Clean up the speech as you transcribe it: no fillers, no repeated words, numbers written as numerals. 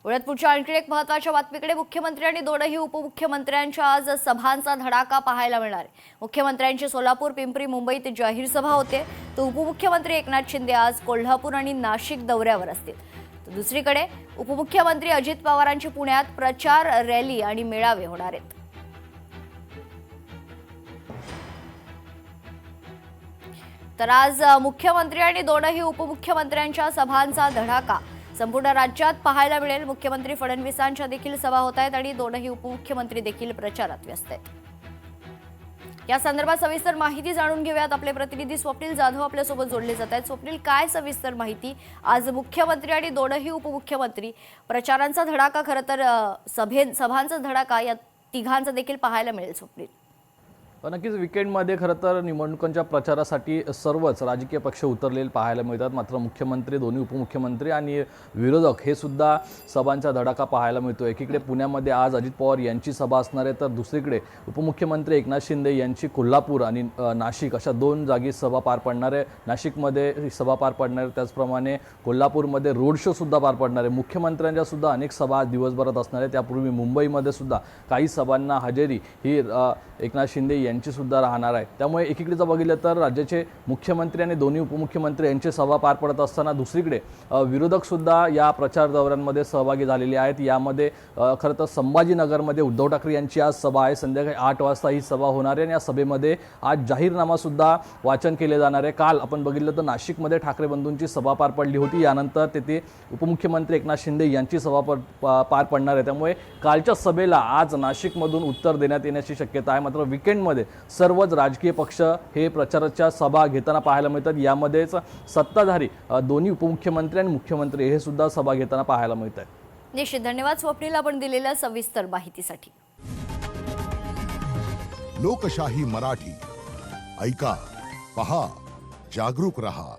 वळत पुढच्या आणखी एक महत्त्वाच्या बातमीकडे मुख्यमंत्री आणि दोनही उपमुख्यमंत्र्यांच्या आज सभांचा धडाका पाहायला मिळणार आहे। मुख्यमंत्र्यांची सोलापूर, पिंपरी, मुंबईत जाहीर सभा होते, तर उपमुख्यमंत्री एकनाथ शिंदे आज कोल्हापूर आणि नाशिक दौऱ्यावर असतील। तर दुसरीकडे उपमुख्यमंत्री अजित पवारांची पुण्यात प्रचार रॅली आणि मेळावे होणार आहेत। तर आज मुख्यमंत्री आणि दोनही उपमुख्यमंत्र्यांच्या सभांचा धडाका संपूर्ण राज्यात पाहायला मिळेल। मुख्यमंत्री फडणवीसांच्या देखील सभा होत आहेत आणि दोनही उपमुख्यमंत्री देखील प्रचारात व्यस्त आहेत। या संदर्भात सविस्तर माहिती जाणून घेऊयात। आपले प्रतिनिधी स्वप्नील जाधव आपल्यासोबत जोडले जात आहेत। स्वप्नील, काय सविस्तर माहिती? आज मुख्यमंत्री आणि दोनही उपमुख्यमंत्री प्रचारांचा धडाका, खरं तर सभांचा धडाका या तिघांचा देखील पाहायला मिळेल। स्वप्नील, नक्कीच वीकेंडमध्ये खरं तर निवडणुकांच्या प्रचारासाठी सर्वच राजकीय पक्ष उतरलेले पाहायला मिळतात। मात्र मुख्यमंत्री, दोन्ही उपमुख्यमंत्री आणि विरोधक हे सुद्धा सभांचा धडाका पाहायला मिळतो। एकीकडे पुण्यामध्ये आज अजित पवार यांची सभा असणार आहे, तर दुसरीकडे उपमुख्यमंत्री एकनाथ शिंदे यांची कोल्हापूर आणि नाशिक अशा दोन जागी सभा पार पडणार आहे। नाशिकमध्ये सभा पार पडणार आहे, त्याचप्रमाणे कोल्हापूरमध्ये रोड शो सुद्धा पार पडणार आहे। मुख्यमंत्र्यांच्या सुद्धा अनेक सभा दिवसभरात असणार आहे। त्यापूर्वी मुंबईमध्ये सुद्धा काही सभांना हजेरी ही एकनाथ शिंदे यांची सुद्धा राहणार आहे। त्यामुळे एकीकडे जर बघितलं तर राज्याचे मुख्यमंत्री आणि दोन्ही उपमुख्यमंत्री यांची सभा पार पडत असताना दुसरीकडे विरोधक सुद्धा या प्रचार दौऱ्यांमध्ये सहभागी झालेले आहेत। यामध्ये खरं तर संभाजीनगरमध्ये उद्धव ठाकरे यांची आज सभा आहे। संध्याकाळी 8 वाजता ही सभा होणार आहे आणि या सभेमध्ये आज जाहीरनामा सुद्धा वाचन केले जाणार आहे। काल आपण बघितलं तर नाशिकमध्ये ठाकरे बंधूंची सभा पार पडली होती। यानंतर तेथे उपमुख्यमंत्री एकनाथ शिंदे यांची सभा पार पडणार आहे। त्यामुळे कालच्या सभेला आज नाशिकमधून उत्तर देण्यात येण्याची शक्यता आहे। मात्र वीकेंडमध्ये सर्वच राजकीय पक्ष हे प्रचाराच्या सभा घेताना पाहायला मिळतात। यामध्येच सत्ताधारी दोन्ही उपमुख्यमंत्री आणि मुख्यमंत्री हे सुद्धा सभा घेताना पाहायला मिळत आहेत। निश्चित धन्यवाद स्वप्नील, आपण दिलेल्या सविस्तर माहितीसाठी। लोकशाही मराठी ऐका, पहा, जागरूक रहा।